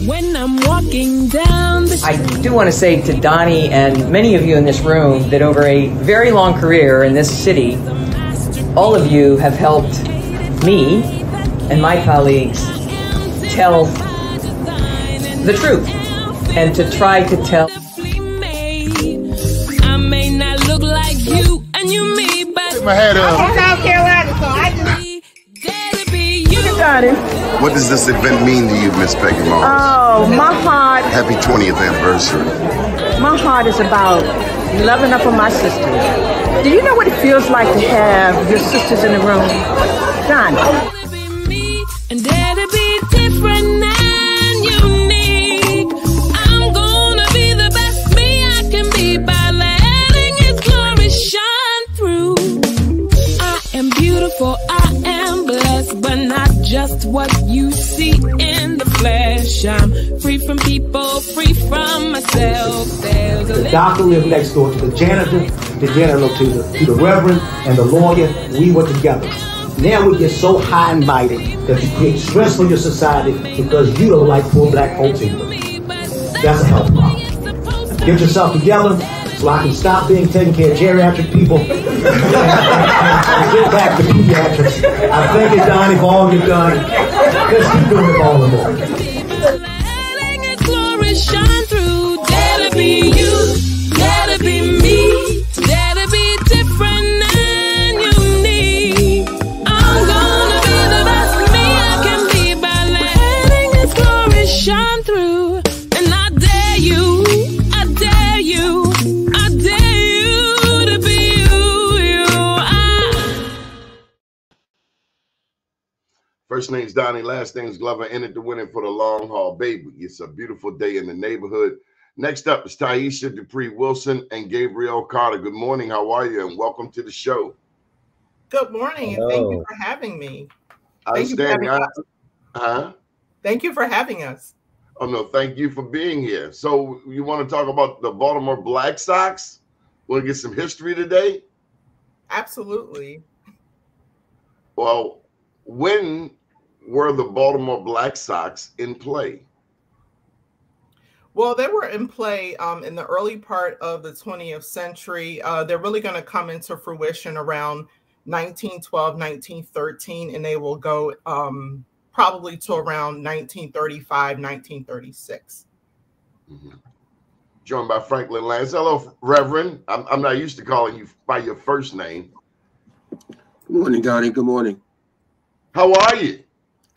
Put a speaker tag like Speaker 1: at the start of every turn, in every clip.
Speaker 1: When I'm walking down the street.
Speaker 2: I do want to say to Doni and many of you in this room that over a very long career in this city, all of you have helped me and my colleagues tell the truth and to try to tell.
Speaker 1: I may not look like you and you me, but
Speaker 3: Take my hat off.
Speaker 4: I'm from South Carolina, so I just.
Speaker 5: What does this event mean to you, Miss Peggy Morris?
Speaker 4: Oh, my heart.
Speaker 5: Happy 20th anniversary.
Speaker 4: My heart is about loving up on my sisters. Do you know what it feels like to have your sisters in the room? John.
Speaker 1: And dare to be different and unique. I'm gonna be the best me I can be by letting His glory shine through. I am beautiful, I am blessed, but not just what you see in the flesh. I'm free from people, free from myself. There's a
Speaker 6: the doctor lived next door to the janitor to the reverend and the lawyer. We were together. Now we get so high and mighty that you create stress for your society because you don't like poor black folks either. That's a health problem. Get yourself together so I can stop being taking care of geriatric people and get back to pediatrics. I thank you, Doni, for all you've done. Let's keep doing it all the more.
Speaker 1: letting His glory shine through. Dare to be you, dare to be me, dare to be different and unique. I'm gonna be the best me I can be by letting His glory shine through. And I dare you, I dare you, I dare you to be you.
Speaker 5: First name's Doni, last name's Glover. Entered the winning for the long haul, baby. It's a beautiful day in the neighborhood. Next up is Taisha Dupree Wilson and Gabriel Carter. Good morning. How are you? And welcome to the show.
Speaker 7: Good morning, and thank you for having me.
Speaker 5: Outstanding.
Speaker 7: Thank you for having us.
Speaker 5: Oh, no, thank you for being here. So you want to talk about the Baltimore Black Sox? Want to get some history today?
Speaker 7: Absolutely.
Speaker 5: Well, when were the Baltimore Black Sox in play?
Speaker 7: Well, they were in play in the early part of the 20th century. They're really going to come into fruition around 1912, 1913, and they will go probably to around 1935, 1936.
Speaker 5: Mm-hmm. Joined by Franklin Lance. Hello, Reverend. I'm not used to calling you by your first name.
Speaker 8: Good morning, Doni. Good morning.
Speaker 5: How are you?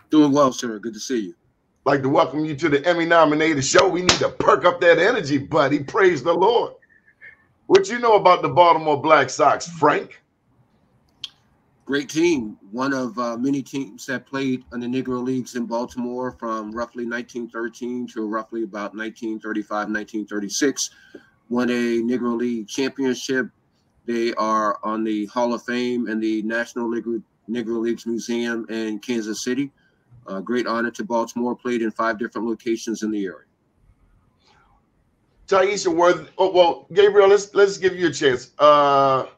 Speaker 8: Doing well, sir. Good to see you.
Speaker 5: Like to welcome you to the Emmy-nominated show. We need to perk up that energy, buddy. Praise the Lord. What you know about the Baltimore Black Sox, Frank?
Speaker 8: Great team. One of many teams that played in the Negro Leagues in Baltimore from roughly 1913 to roughly about 1935, 1936. Won a Negro League championship. They are on the Hall of Fame in the National Negro Leagues Museum in Kansas City. Great honor to Baltimore. Played in 5 different locations in the area.
Speaker 5: Taisha, well, Gabriel, let's give you a chance. Were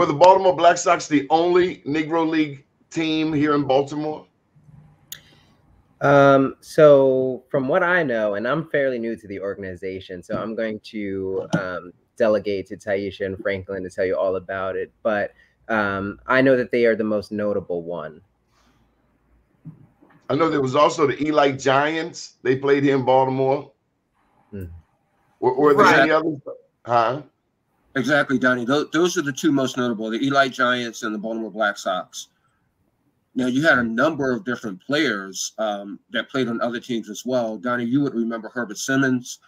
Speaker 5: the Baltimore Black Sox the only Negro League team here in Baltimore?
Speaker 9: So from what I know, and I'm fairly new to the organization, so I'm going to delegate to Taisha and Franklin to tell you all about it. But I know that they are the most notable one.
Speaker 5: I know there was also the Elite Giants. They played here in Baltimore.
Speaker 9: Mm.
Speaker 5: Were there any others? Huh?
Speaker 8: Exactly, Doni. Those are the two most notable, the Elite Giants and the Baltimore Black Sox. Now, you had a number of different players that played on other teams as well. Doni, you would remember Herbert Simmons.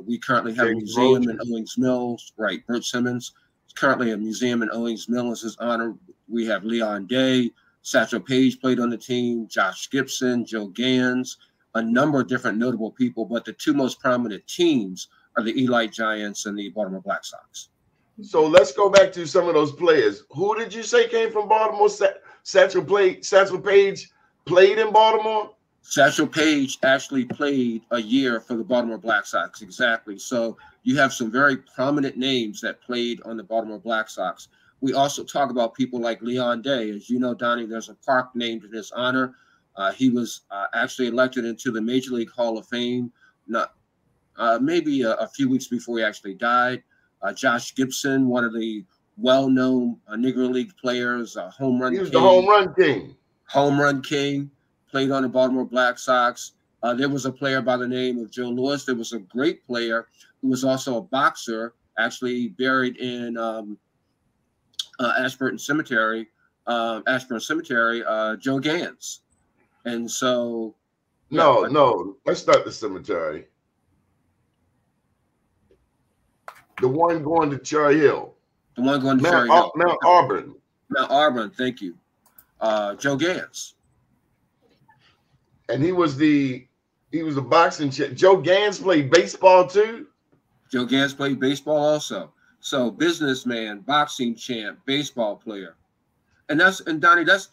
Speaker 8: We currently have a museum in Owings Mills. Right, Bert Simmons. It's currently a museum in Owings Mills in his honor. We have Leon Day. Satchel Paige played on the team. Josh Gibson, Joe Gans, a number of different notable people. But the two most prominent teams are the Elite Giants and the Baltimore Black Sox.
Speaker 5: So let's go back to some of those players. Who did you say came from Baltimore? Satchel Paige played in Baltimore?
Speaker 8: Satchel Paige actually played a year for the Baltimore Black Sox, exactly. So you have some very prominent names that played on the Baltimore Black Sox. We also talk about people like Leon Day. As you know, Doni, there's a park named in his honor. He was actually elected into the Major League Hall of Fame, not maybe a few weeks before he actually died. Josh Gibson, one of the well-known Negro League players, home run king.
Speaker 5: He was the home run king.
Speaker 8: Home run king, played on the Baltimore Black Sox. There was a player by the name of Joe Louis. There was a great player who was also a boxer, actually buried in Ashburn Cemetery, Joe Gans. And so,
Speaker 5: no, that's not the cemetery. The one going to Cherry Hill.
Speaker 8: The one going to Cherry Hill.
Speaker 5: Mount Auburn.
Speaker 8: Mount Auburn, thank you. Joe Gans.
Speaker 5: And he was a boxing champ. Joe Gans played baseball too?
Speaker 8: Joe Gans played baseball also. So businessman, boxing champ, baseball player. And Donnie, that's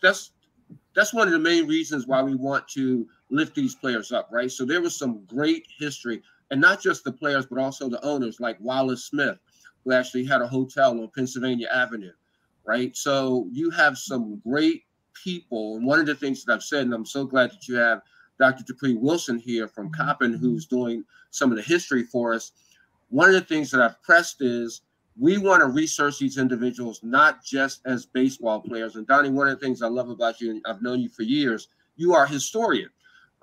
Speaker 8: one of the main reasons why we want to lift these players up, right? So there was some great history, and not just the players, but also the owners like Wallace Smith, who actually had a hotel on Pennsylvania Avenue, right? So you have some great people. And one of the things that I've said, and I'm so glad that you have Dr. Dupree Wilson here from Coppin, who's doing some of the history for us. One of the things that I've pressed is we want to research these individuals, not just as baseball players. And Donnie, one of the things I love about you, and I've known you for years, you are a historian,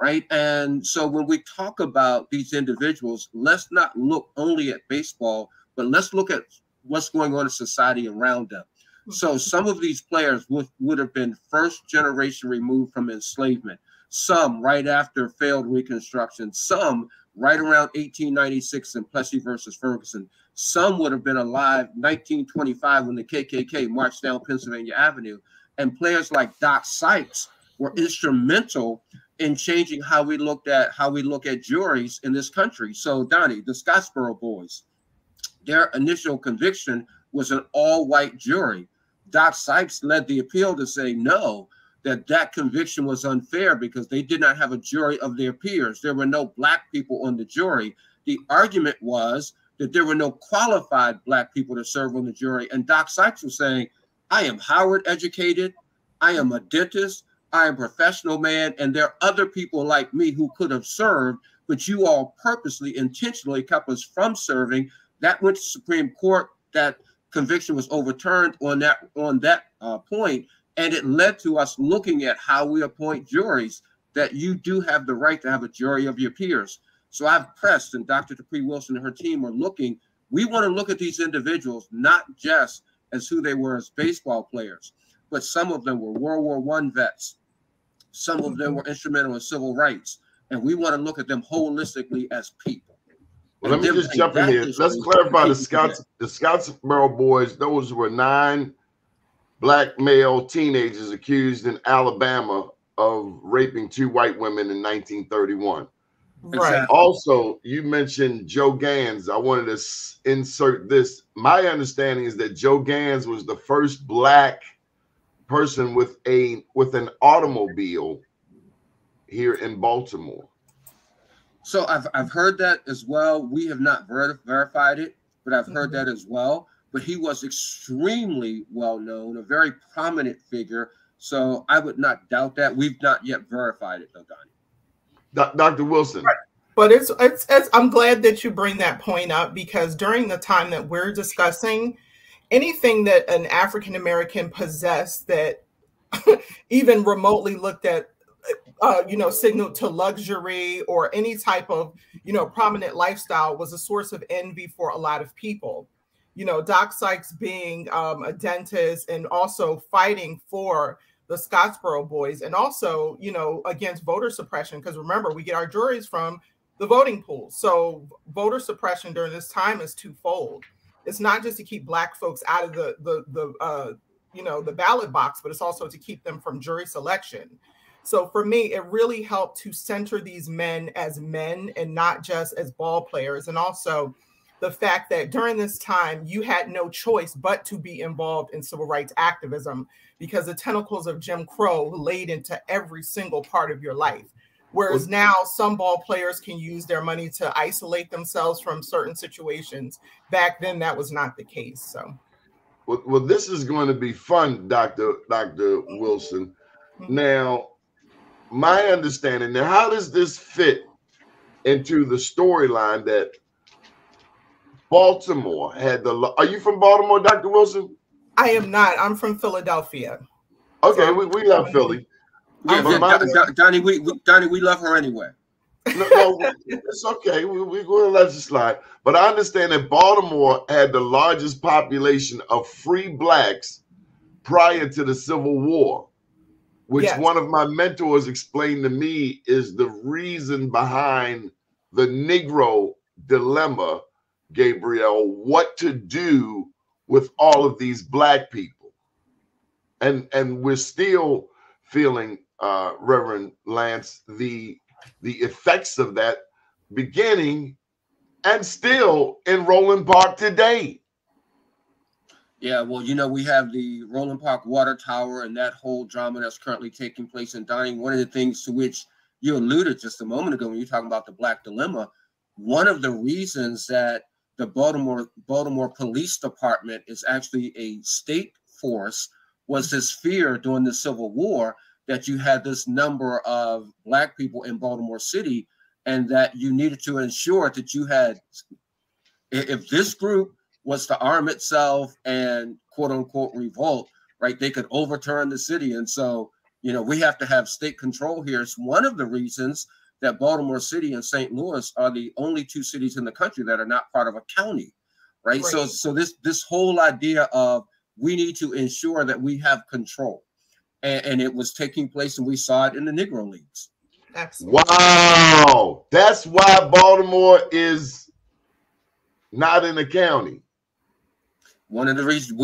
Speaker 8: right? And so when we talk about these individuals, let's not look only at baseball, but let's look at what's going on in society around them. So some of these players would have been first generation removed from enslavement, some right after failed Reconstruction, some right around 1896 in Plessy versus Ferguson. Some would have been alive 1925 when the KKK marched down Pennsylvania Avenue. And players like Doc Sykes were instrumental in changing how we look at juries in this country. So Donnie, the Scottsboro Boys, their initial conviction was an all-white jury. Doc Sykes led the appeal to say no, that conviction was unfair because they did not have a jury of their peers. There were no black people on the jury. The argument was that there were no qualified black people to serve on the jury. And Doc Sykes was saying, I am Howard educated, I am a dentist, I am a professional man, and there are other people like me who could have served, but you all purposely, intentionally kept us from serving. That went to Supreme Court. That conviction was overturned on that point. And it led to us looking at how we appoint juries, that you do have the right to have a jury of your peers. So I've pressed, and Dr. Dupree Wilson and her team are looking. We want to look at these individuals, not just as who they were as baseball players, but some of them were World War I vets. Some of them were instrumental in civil rights. And we want to look at them holistically as people.
Speaker 5: Well, let me just jump in here. Let's clarify the Scottsboro Boys. Those were 9 black male teenagers accused in Alabama of raping 2 white women in 1931.
Speaker 7: Right.
Speaker 5: Also, you mentioned Joe Gans. I wanted to insert this. My understanding is that Joe Gans was the first black person with an automobile here in Baltimore.
Speaker 8: So I've heard that as well. We have not verified it, but I've heard that as well. But he was extremely well known, a very prominent figure. So I would not doubt that. We've not yet verified it, though, Donnie.
Speaker 5: Dr. Wilson.
Speaker 7: Right. But it's I'm glad that you bring that point up, because during the time that we're discussing, anything that an African American possessed that even remotely looked at, signaled to luxury or any type of, prominent lifestyle was a source of envy for a lot of people. Doc Sykes being a dentist and also fighting for the Scottsboro Boys, and also, against voter suppression, because remember, we get our juries from the voting pool. So voter suppression during this time is twofold. It's not just to keep black folks out of the ballot box, but it's also to keep them from jury selection. So for me, it really helped to center these men as men and not just as ball players. And also the fact that during this time, you had no choice but to be involved in civil rights activism, because the tentacles of Jim Crow laid into every single part of your life. Whereas now some ball players can use their money to isolate themselves from certain situations. Back then, that was not the case. So,
Speaker 5: well, this is going to be fun, Dr. Wilson. Now, my understanding. Now, how does this fit into the storyline that Baltimore had are you from Baltimore, Dr. Wilson?
Speaker 7: I am not. I'm from Philadelphia.
Speaker 5: Okay,
Speaker 7: So
Speaker 5: we love Philly.
Speaker 8: Yeah, Donnie, we love her anyway.
Speaker 5: No, it's okay. We're going to let you slide. But I understand that Baltimore had the largest population of free blacks prior to the Civil War, which one of my mentors explained to me is the reason behind the Negro dilemma, Gabriel, what to do with all of these black people. And we're still feeling, Reverend Lance, the effects of that beginning and still in Roland Park today.
Speaker 8: Yeah, well, you know, we have the Roland Park Water Tower and that whole drama that's currently taking place in Doni. One of the things to which you alluded just a moment ago when you were talking about the Black dilemma, one of the reasons that the Baltimore Police Department is actually a state force was this fear during the Civil War that you had this number of black people in Baltimore City, and that you needed to ensure that you had, if this group was to arm itself and quote unquote revolt, right, they could overturn the city. And so, you know, we have to have state control here. It's one of the reasons that Baltimore City and St. Louis are the only two cities in the country that are not part of a county, right? So this whole idea of we need to ensure that we have control. And it was taking place, and we saw it in the Negro Leagues.
Speaker 7: Absolutely.
Speaker 5: Wow. That's why Baltimore is not in the county.
Speaker 8: One of the reasons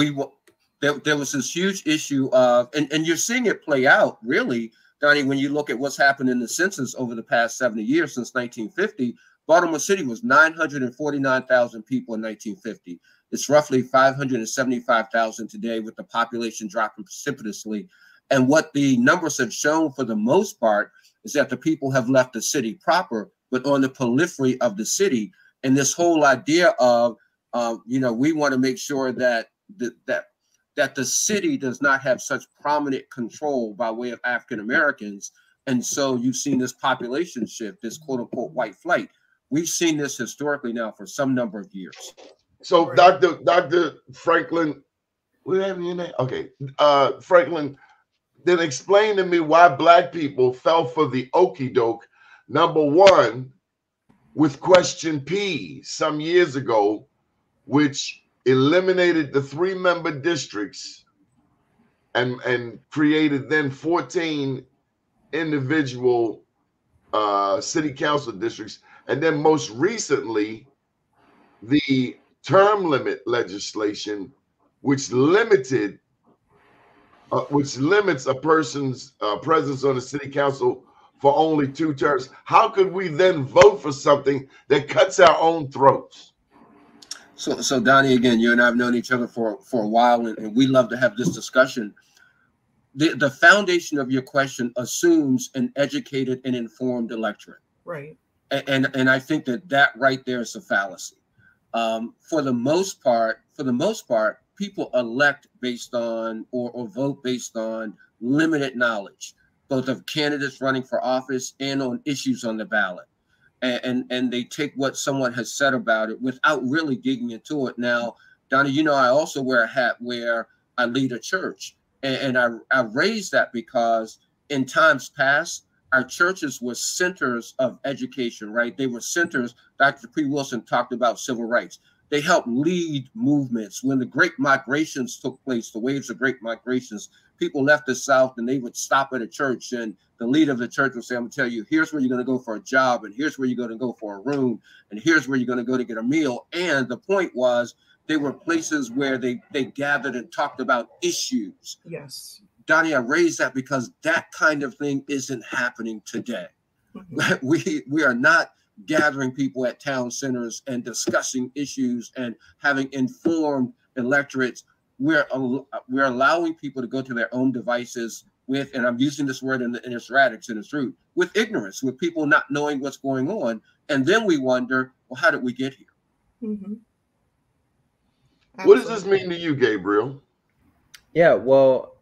Speaker 8: there was this huge issue of, and you're seeing it play out, really, Donnie, when you look at what's happened in the census over the past 70 years since 1950. Baltimore City was 949,000 people in 1950. It's roughly 575,000 today, with the population dropping precipitously. And what the numbers have shown for the most part is that the people have left the city proper, but on the periphery of the city. And this whole idea of, you know, we want to make sure that the city does not have such prominent control by way of African Americans. And so you've seen this population shift, this quote unquote white flight. We've seen this historically now for some number of years.
Speaker 5: So Dr. Franklin, what happened to your name? Okay, Franklin, then explain to me why black people fell for the okie doke, number one, with question P some years ago, which eliminated the 3-member districts and created then 14 individual city council districts. And then most recently, the term limit legislation, which limits a person's presence on the city council for only 2 terms. How could we then vote for something that cuts our own throats?
Speaker 8: So Donnie, again, you and I have known each other for a while, and we love to have this discussion. The foundation of your question assumes an educated and informed electorate.
Speaker 7: Right.
Speaker 8: And I think that right there is a fallacy. For the most part, people elect based on or vote based on limited knowledge, both of candidates running for office and on issues on the ballot. And they take what someone has said about it without really digging into it. Now, Donnie, you know, I also wear a hat where I lead a church. And I raised that because in times past, our churches were centers of education, right? They were centers. Dr. P. Wilson talked about civil rights. They helped lead movements. When the Great Migrations took place, the waves of Great Migrations, people left the South and they would stop at a church, and the leader of the church would say, I'm going to tell you, here's where you're going to go for a job, and here's where you're going to go for a room, and here's where you're going to go to get a meal. And the point was, they were places where they gathered and talked about issues.
Speaker 7: Yes.
Speaker 8: Donnie, I raised that because that kind of thing isn't happening today. Mm-hmm. We are not gathering people at town centers and discussing issues and having informed electorates. We're allowing people to go to their own devices with, and I'm using this word in its radix and its root, with ignorance, with people not knowing what's going on. And then we wonder, well, how did we get here?
Speaker 7: Mm-hmm.
Speaker 5: What does this mean to you, Gabriel?
Speaker 9: Yeah, well,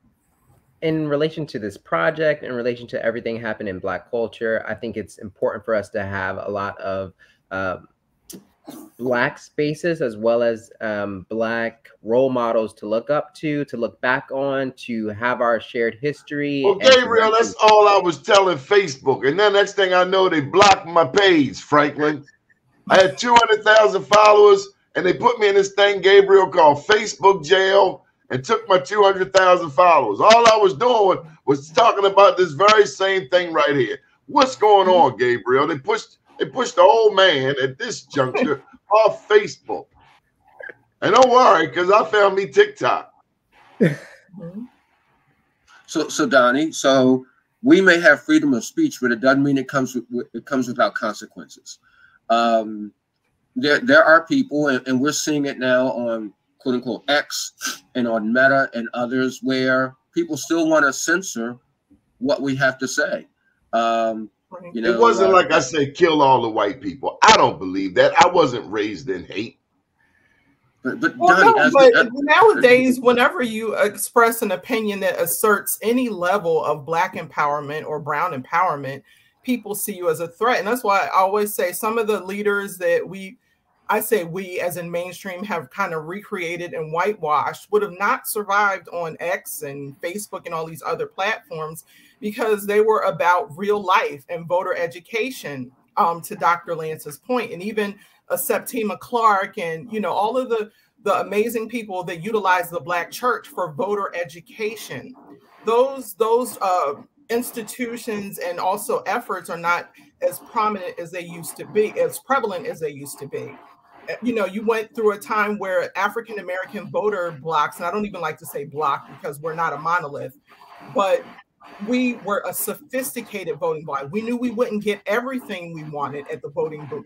Speaker 9: in relation to this project, in relation to everything happening in Black culture, I think it's important for us to have a lot of Black spaces as well as Black role models to look up to look back on, to have our shared history.
Speaker 5: Well, Gabriel, that's all I was telling Facebook. And then next thing I know, they blocked my page, Franklin. I had 200,000 followers, and they put me in this thing, Gabriel, called Facebook jail, and took my 200,000 followers. All I was doing was talking about this very same thing right here. What's going on, Gabriel? They pushed the old man at this juncture off Facebook. And don't worry, because I found me TikTok.
Speaker 8: So Doni, so we may have freedom of speech, but it doesn't mean it comes without consequences. There are people, and we're seeing it now on quote unquote X and on Meta and others, where people still want to censor what we have to say. You know,
Speaker 5: it wasn't like I said, kill all the white people. I don't believe that. I wasn't raised in hate.
Speaker 8: But
Speaker 7: nowadays, whenever you express an opinion that asserts any level of Black empowerment or brown empowerment, people see you as a threat. And that's why I always say some of the leaders that I say we as in mainstream have kind of recreated and whitewashed would have not survived on X and Facebook and all these other platforms, because they were about real life and voter education, to Dr. Lance's point. And even Septima Clark and, you know, all of the amazing people that utilize the Black church for voter education. Those institutions and also efforts are not as prominent as they used to be, as prevalent as they used to be. You know, you went through a time where African-American voter blocks, and I don't even like to say block because we're not a monolith, but we were a sophisticated voting bloc. We knew we wouldn't get everything we wanted at the voting booth,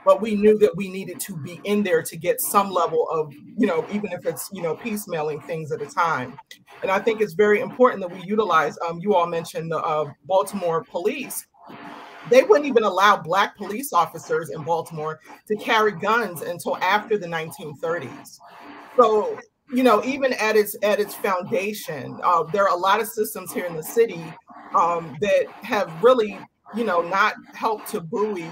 Speaker 7: but we knew that we needed to be in there to get some level of, you know, even if it's, you know, piecemealing things at a time. And I think it's very important that we utilize, you all mentioned the Baltimore police. They wouldn't even allow Black police officers in Baltimore to carry guns until after the 1930s. So, you know, even at its foundation, there are a lot of systems here in the city that have really, you know, not helped to buoy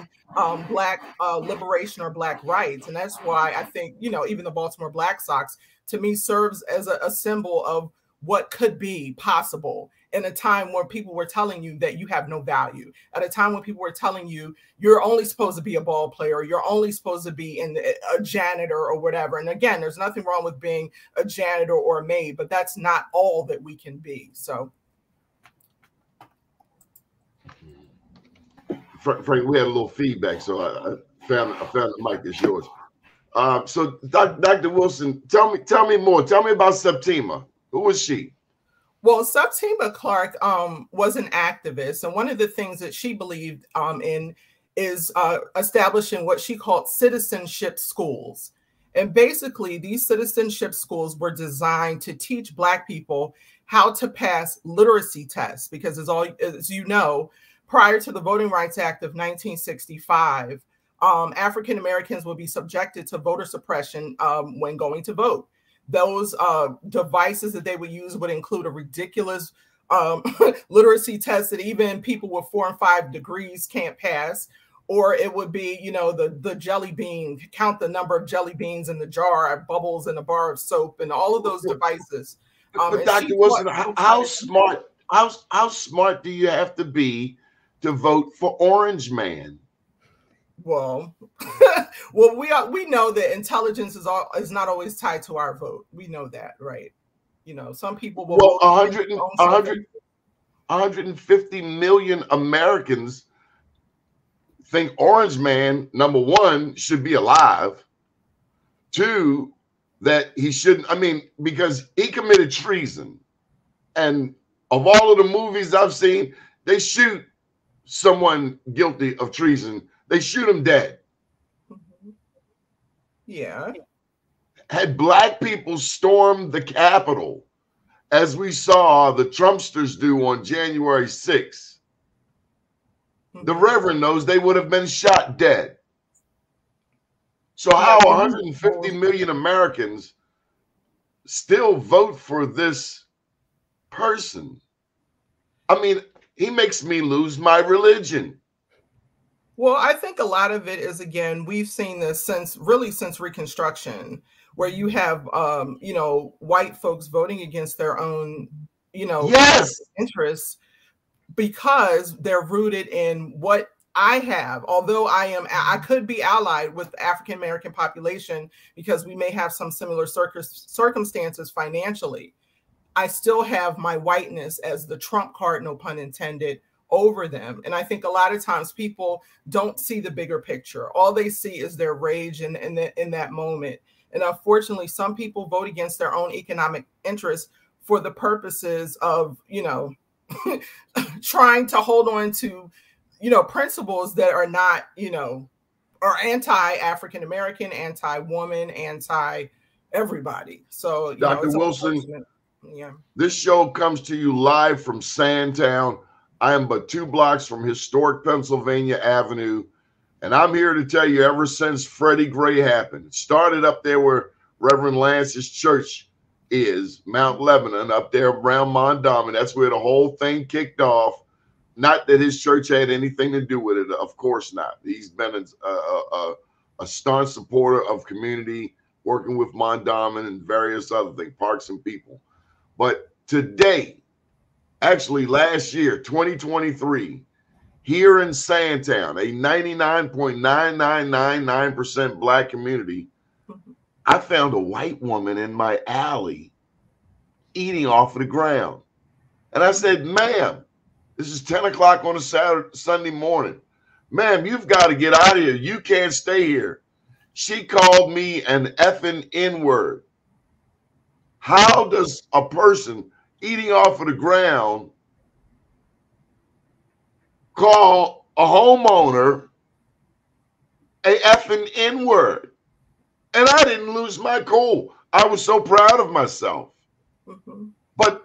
Speaker 7: Black liberation or Black rights. And that's why I think, you know, even the Baltimore Black Sox, to me, serves as a symbol of what could be possible in a time where people were telling you that you have no value, at a time when people were telling you you're only supposed to be a ball player, or you're only supposed to be a janitor or whatever. And again, there's nothing wrong with being a janitor or a maid, but that's not all that we can be. So,
Speaker 5: Frank, we had a little feedback, so I found the mic is yours. So, Dr. Wilson, tell me more. Tell me about Septima. Who was she?
Speaker 7: Well, Septima Clark was an activist, and one of the things that she believed in is establishing what she called citizenship schools. And basically, these citizenship schools were designed to teach Black people how to pass literacy tests, because as you know, prior to the Voting Rights Act of 1965, African Americans would be subjected to voter suppression when going to vote. Those devices that they would use would include a ridiculous literacy test that even people with 4 and 5 degrees can't pass. Or it would be, you know, the jelly bean, count the number of jelly beans in the jar, bubbles in a bar of soap, and all of those devices.
Speaker 5: But Dr. Wilson, how smart do you have to be to vote for Orange Man?
Speaker 7: Well, we know that intelligence is not always tied to our vote. We know that, right? You know, some people will.
Speaker 5: Well, 150 million Americans think Orange Man, number one, should be alive. 2, that he shouldn't. I mean, because he committed treason, and of all of the movies I've seen, they shoot someone guilty of treason. They shoot him dead.
Speaker 7: Yeah.
Speaker 5: Had Black people stormed the Capitol, as we saw the Trumpsters do on January 6th, the Reverend knows they would have been shot dead. So how 150 million Americans still vote for this person? I mean, he makes me lose my religion.
Speaker 7: Well, I think a lot of it is, again, we've seen this since Reconstruction, where you have, you know, white folks voting against their own, you know,
Speaker 5: yes,
Speaker 7: interests because they're rooted in what I have. Although I could be allied with the African American population because we may have some similar circumstances financially, I still have my whiteness as the trump card, no pun intended, over them. And I think a lot of times people don't see the bigger picture. All they see is their rage in that moment. And unfortunately, some people vote against their own economic interests for the purposes of, you know, trying to hold on to, you know, principles that are not, you know, are anti-African American, anti-woman, anti-everybody. So, you
Speaker 5: Dr.
Speaker 7: know,
Speaker 5: Wilson,
Speaker 7: yeah.
Speaker 5: This show comes to you live from Sandtown. I am but 2 blocks from historic Pennsylvania Avenue, and I'm here to tell you, ever since Freddie Gray happened, it started up there where Reverend Lance's church is, Mount Lebanon, up there around Mondawmin. That's where the whole thing kicked off. Not that his church had anything to do with it, of course not. He's been a staunch supporter of community, working with Mondawmin and various other things, parks and people. But today, actually last year, 2023, here in Sandtown, a 99.9999% Black community, I found a white woman in my alley eating off of the ground. And I said, ma'am, this is 10 o'clock on a Sunday morning. Ma'am, you've got to get out of here. You can't stay here. She called me an effing N-word. How does a person eating off of the ground call a homeowner a effing N-word? And I didn't lose my cool. I was so proud of myself.
Speaker 7: Mm-hmm.
Speaker 5: But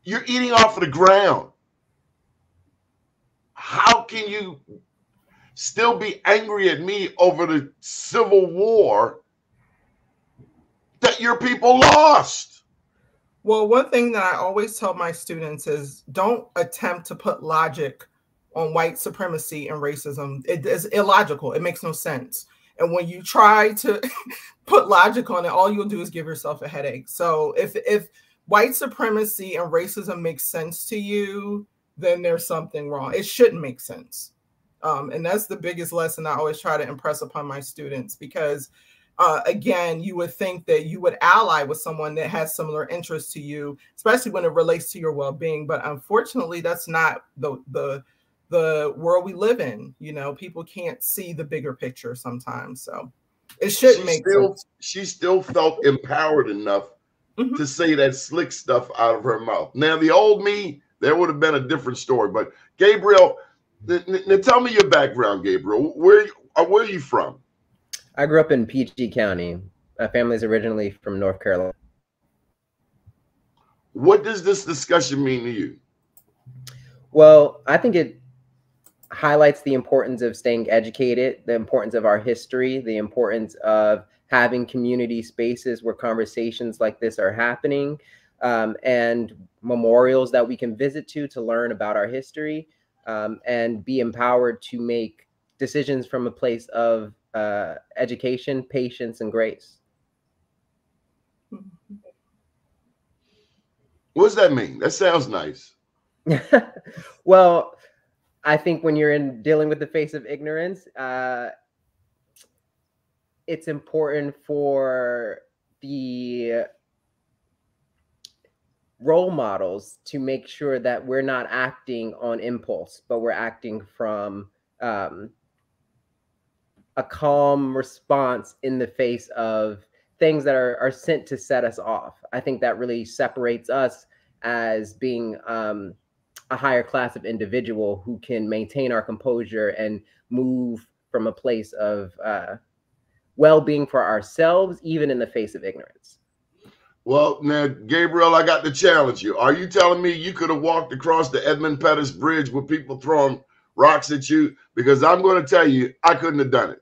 Speaker 5: you're eating off of the ground. How can you still be angry at me over the Civil War that your people lost?
Speaker 7: Well, one thing that I always tell my students is don't attempt to put logic on white supremacy and racism. It is illogical. It makes no sense. And when you try to put logic on it, all you'll do is give yourself a headache. So if white supremacy and racism makes sense to you, then there's something wrong. It shouldn't make sense. And that's the biggest lesson I always try to impress upon my students, because again, you would think that you would ally with someone that has similar interests to you, especially when it relates to your well-being. But unfortunately, that's not the world we live in. You know, people can't see the bigger picture sometimes. So it shouldn't make sense.
Speaker 5: She still felt empowered enough to say that slick stuff out of her mouth. Now, the old me, there would have been a different story. But Gabriel, now tell me your background, Gabriel. Where are you from?
Speaker 9: I grew up in PG County. My family's originally from North Carolina.
Speaker 5: What does this discussion mean to you?
Speaker 9: Well, I think it highlights the importance of staying educated, the importance of our history, the importance of having community spaces where conversations like this are happening, and memorials that we can visit to learn about our history, and be empowered to make decisions from a place of education, patience, and grace.
Speaker 5: What does that mean? That sounds nice.
Speaker 9: Well, I think when you're dealing with the face of ignorance, it's important for the role models to make sure that we're not acting on impulse, but we're acting from a calm response in the face of things that are sent to set us off. I think that really separates us as being a higher class of individual who can maintain our composure and move from a place of well-being for ourselves, even in the face of ignorance.
Speaker 5: Well, now, Gabriel, I got to challenge you. Are you telling me you could have walked across the Edmund Pettus Bridge with people throwing rocks at you? Because I'm going to tell you, I couldn't have done it.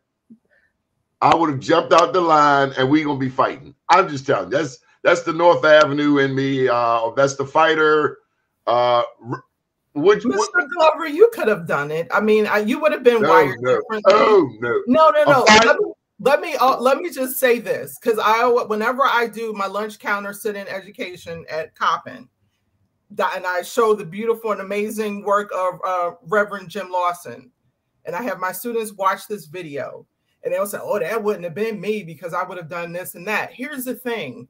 Speaker 5: I would have jumped out the line and we're going to be fighting. I'm just telling you, that's the North Avenue in me. That's the fighter.
Speaker 7: Mr. Glover, you could have done it. I mean, you would have been wired differently.
Speaker 5: Oh no!
Speaker 7: Let me just say this, because whenever I do my lunch counter sit-in education at Coppin, and I show the beautiful and amazing work of Reverend Jim Lawson, and I have my students watch this video, and they'll say, "Oh, that wouldn't have been me because I would have done this and that." Here's the thing: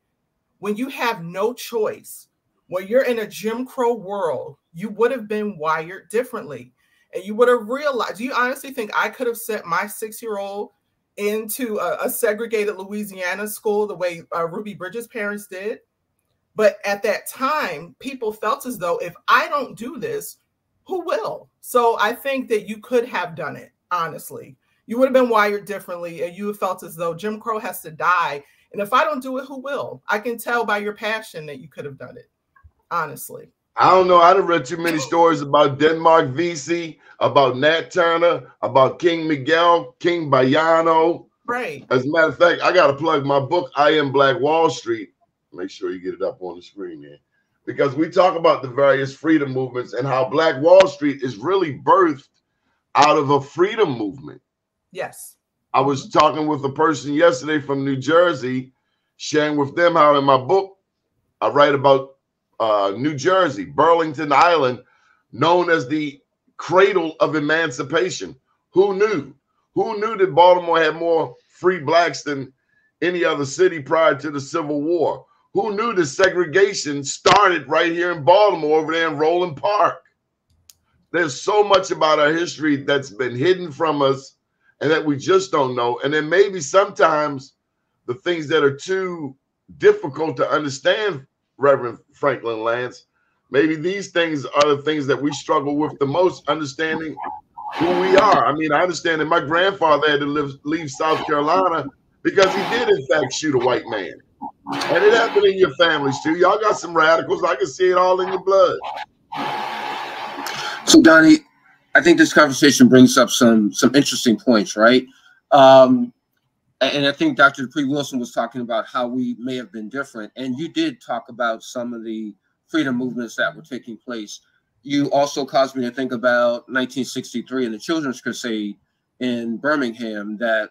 Speaker 7: when you have no choice, when you're in a Jim Crow world, you would have been wired differently. And you would have realized, do you honestly think I could have sent my 6-year-old into a segregated Louisiana school the way Ruby Bridges' parents did? But at that time, people felt as though if I don't do this, who will? So I think that you could have done it, honestly. You would have been wired differently, and you felt as though Jim Crow has to die. And if I don't do it, who will? I can tell by your passion that you could have done it, honestly.
Speaker 5: I don't know. I've read too many stories about Denmark VC, about Nat Turner, about King Miguel, King Bayano.
Speaker 7: Right.
Speaker 5: As a matter of fact, I got to plug my book, I Am Black Wall Street. Make sure you get it up on the screen there. Because we talk about the various freedom movements and how Black Wall Street is really birthed out of a freedom movement.
Speaker 7: Yes.
Speaker 5: I was talking with a person yesterday from New Jersey, sharing with them how in my book, I write about New Jersey, Burlington Island, known as the cradle of emancipation. Who knew? Who knew that Baltimore had more free blacks than any other city prior to the Civil War? Who knew the segregation started right here in Baltimore over there in Roland Park? There's so much about our history that's been hidden from us and that we just don't know. And then maybe sometimes the things that are too difficult to understand, Reverend Franklin Lance, maybe these things are the things that we struggle with the most, understanding who we are. I mean, I understand that my grandfather had to leave South Carolina because he did, in fact, shoot a white man. And it happened in your families, too. Y'all got some radicals. I can see it all in your blood.
Speaker 8: So, Donnie, I think this conversation brings up some interesting points, right? And I think Dr. Dupree Wilson was talking about how we may have been different. And you did talk about some of the freedom movements that were taking place. You also caused me to think about 1963 and the Children's Crusade in Birmingham, that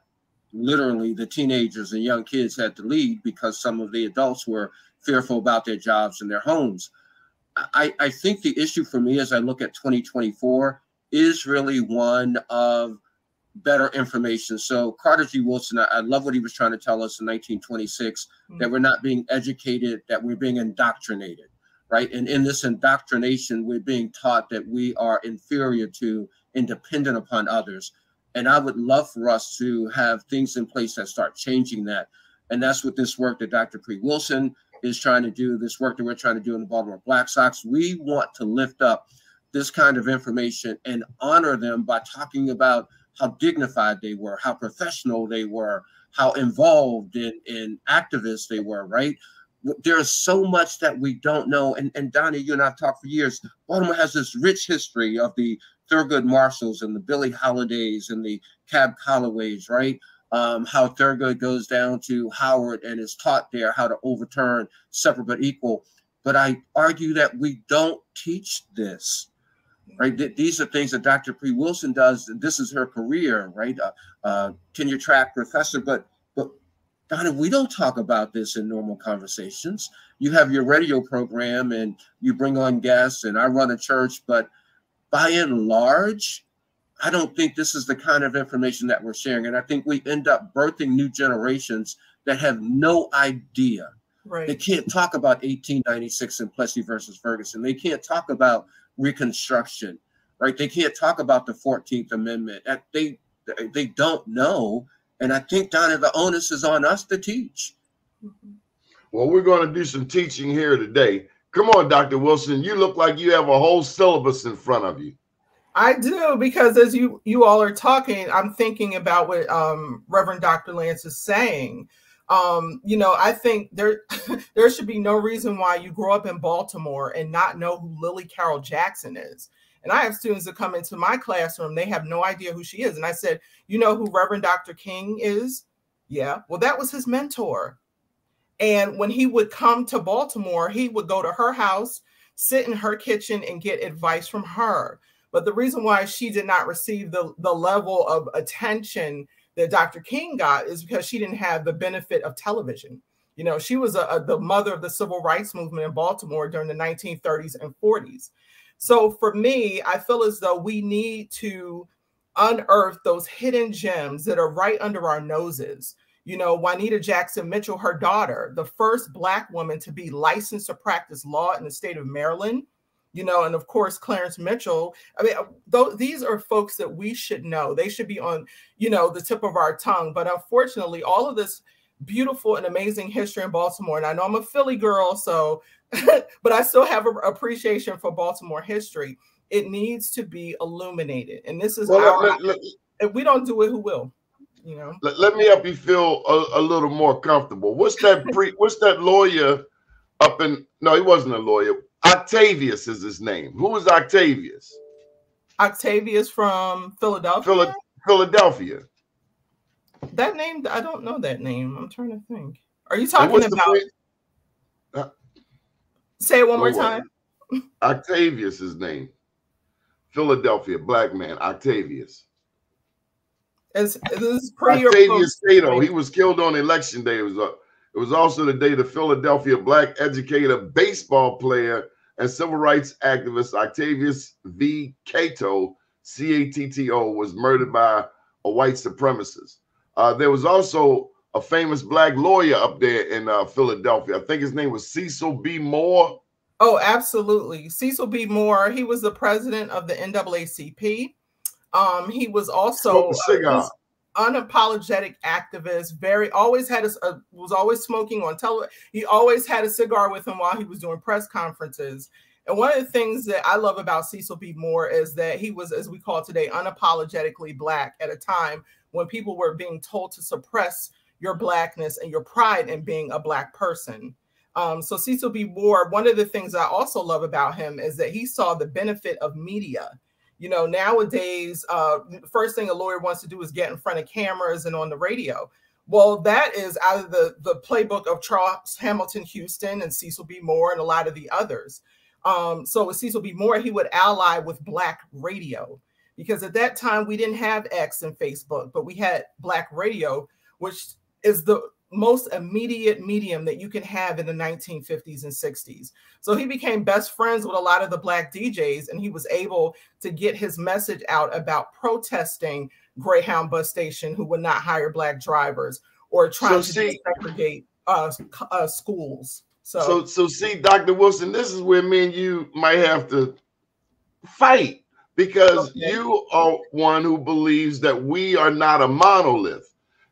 Speaker 8: literally the teenagers and young kids had to leave because some of the adults were fearful about their jobs and their homes. I think the issue for me as I look at 2024 is really one of better information. So Carter G. Woodson, I love what he was trying to tell us in 1926, that we're not being educated, that we're being indoctrinated, right? And in this indoctrination, we're being taught that we are inferior to and dependent upon others. And I would love for us to have things in place that start changing that. And that's what this work that Dr. Dupree Wilson is trying to do, this work that we're trying to do in the Baltimore Black Sox. We want to lift up this kind of information and honor them by talking about how dignified they were, how professional they were, how involved in activists they were, right? There's so much that we don't know. And Donnie, you and I have talked for years. Baltimore has this rich history of the Thurgood Marshalls and the Billie Holidays and the Cab Callaways, right? How Thurgood goes down to Howard and is taught there how to overturn separate but equal. But I argue that we don't teach this, right? These are things that Dr. Dupree Wilson does. This is her career, right? Tenure track professor. But Donna, we don't talk about this in normal conversations. You have your radio program and you bring on guests, and I run a church, but by and large, I don't think this is the kind of information that we're sharing. And I think we end up birthing new generations that have no idea.
Speaker 7: Right.
Speaker 8: They can't talk about 1896 and Plessy versus Ferguson. They can't talk about Reconstruction, right? They can't talk about the 14th Amendment. They don't know. And I think, Donna, the onus is on us to teach.
Speaker 5: Well, we're going to do some teaching here today. Come on, Dr. Wilson. You look like you have a whole syllabus in front of you.
Speaker 7: I do, because as you all are talking, I'm thinking about what Reverend Dr. Lance is saying. I think there should be no reason why you grow up in Baltimore and not know who Lily Carroll Jackson is. And I have students that come into my classroom, they have no idea who she is. And I said, you know who Reverend Dr. King is? Yeah, well, that was his mentor. And when he would come to Baltimore, he would go to her house, sit in her kitchen and get advice from her. But the reason why she did not receive the level of attention that Dr. King got is because she didn't have the benefit of television. You know, she was the mother of the civil rights movement in Baltimore during the 1930s and 40s. So for me, I feel as though we need to unearth those hidden gems that are right under our noses. You know, Juanita Jackson Mitchell, her daughter, the first Black woman to be licensed to practice law in the state of Maryland, you know, and of course, Clarence Mitchell. I mean, these are folks that we should know. They should be on, you know, the tip of our tongue. But unfortunately, all of this beautiful and amazing history in Baltimore, and I know I'm a Philly girl, so, but I still have an appreciation for Baltimore history. It needs to be illuminated. And this is if we don't do it, who will? You know.
Speaker 5: Let me help you feel a little more comfortable. What's that lawyer up in? No, he wasn't a lawyer. Octavius is his name. Who is Octavius?
Speaker 7: Octavius from Philadelphia.
Speaker 5: Philadelphia.
Speaker 7: That name, I don't know that name. I'm trying to think. Are you talking about? Say it one more time.
Speaker 5: Octavius, his name. Philadelphia, Black man, Octavius. Octavius Cato. He was killed on election day. It was also the day the Philadelphia Black educator, baseball player, and civil rights activist Octavius V. Cato, C-A-T-T-O, was murdered by a white supremacist. There was also a famous Black lawyer up there in Philadelphia. I think his name was Cecil B. Moore.
Speaker 7: Oh, absolutely. Cecil B. Moore. He was the president of the NAACP. He was also unapologetic activist. Was always smoking on television. He always had a cigar with him while he was doing press conferences. And one of the things that I love about Cecil B. Moore is that he was, as we call today, unapologetically Black at a time when people were being told to suppress your Blackness and your pride in being a Black person. So Cecil B. Moore, one of the things I also love about him is that he saw the benefit of media. You know, nowadays, the first thing a lawyer wants to do is get in front of cameras and on the radio. Well, that is out of the playbook of Charles Hamilton Houston and Cecil B. Moore and a lot of the others. So with Cecil B. Moore, he would ally with Black radio, because at that time we didn't have X and Facebook, but we had Black radio, which is the most immediate medium that you can have in the 1950s and 60s. So he became best friends with a lot of the Black DJs, and he was able to get his message out about protesting Greyhound bus station who would not hire Black drivers, or trying to desegregate schools. So
Speaker 5: see, Dr. Wilson, this is where me and you might have to fight, because you are one who believes that we are not a monolith.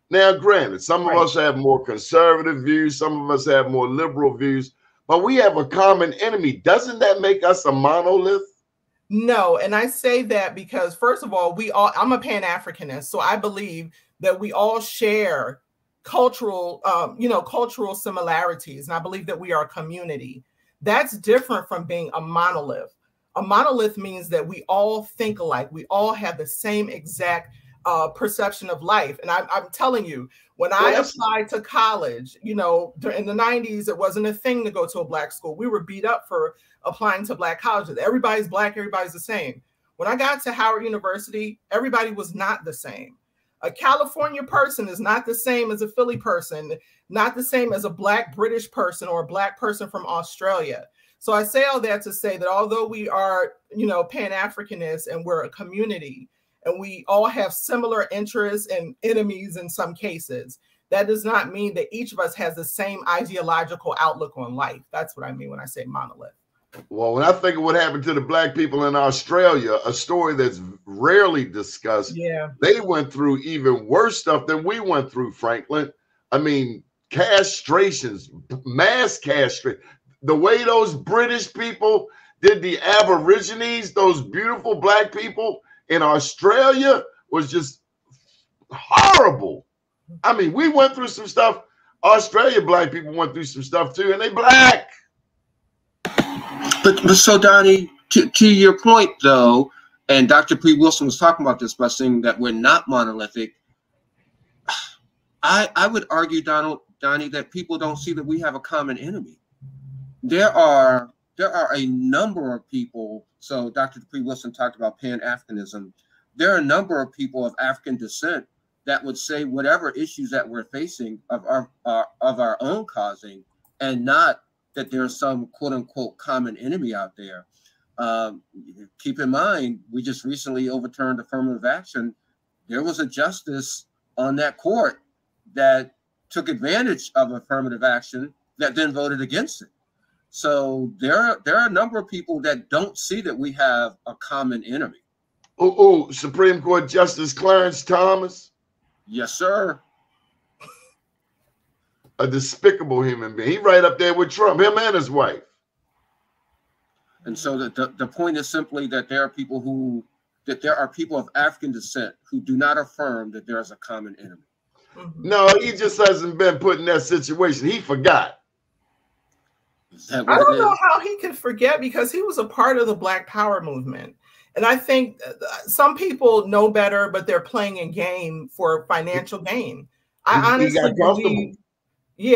Speaker 5: Now, granted, some of us have more conservative views, some of us have more liberal views, but we have a common enemy. Doesn't that make us a monolith?
Speaker 7: No, and I say that because, first of all, I'm a Pan-Africanist, so I believe that we all share cultural, cultural similarities, and I believe that we are a community. That's different from being a monolith. A monolith means that we all think alike. We all have the same exact perception of life. And I'm telling you, when I applied to college, you know, in the 90s, it wasn't a thing to go to a Black school. We were beat up for applying to Black colleges. Everybody's Black, everybody's the same. When I got to Howard University, everybody was not the same. A California person is not the same as a Philly person, not the same as a Black British person or a Black person from Australia. So I say all that to say that although we are, you know, Pan-Africanists and we're a community, and we all have similar interests and enemies in some cases, that does not mean that each of us has the same ideological outlook on life. That's what I mean when I say monolith.
Speaker 5: Well, when I think of what happened to the Black people in Australia, a story that's rarely discussed, they went through even worse stuff than we went through, Franklin. I mean, castrations, mass castration. The way those British people did the Aborigines, those beautiful Black people in Australia, was just horrible. I mean, we went through some stuff. Australia Black people went through some stuff too, and they Black.
Speaker 8: But so, Doni, to your point though, and Dr. P. Wilson was talking about this by saying that we're not monolithic. I would argue, Doni, that people don't see that we have a common enemy. There are there are a number of people. So Dr. Dupree Wilson talked about Pan-Africanism. There are a number of people of African descent that would say whatever issues that we're facing of our own causing, and not that there's some quote unquote common enemy out there. Keep in mind, we just recently overturned affirmative action. There was a justice on that court that took advantage of affirmative action that then voted against it. So there are a number of people that don't see that we have a common enemy.
Speaker 5: Oh, Supreme Court Justice Clarence Thomas.
Speaker 8: Yes, sir.
Speaker 5: A despicable human being. He right up there with Trump, him and his wife.
Speaker 8: And so the point is simply that there are people of African descent who do not affirm that there is a common enemy.
Speaker 5: No, he just hasn't been put in that situation. He forgot.
Speaker 7: I don't know how he can forget, because he was a part of the Black Power movement. And I think some people know better, but they're playing a game for financial gain. I honestly believe,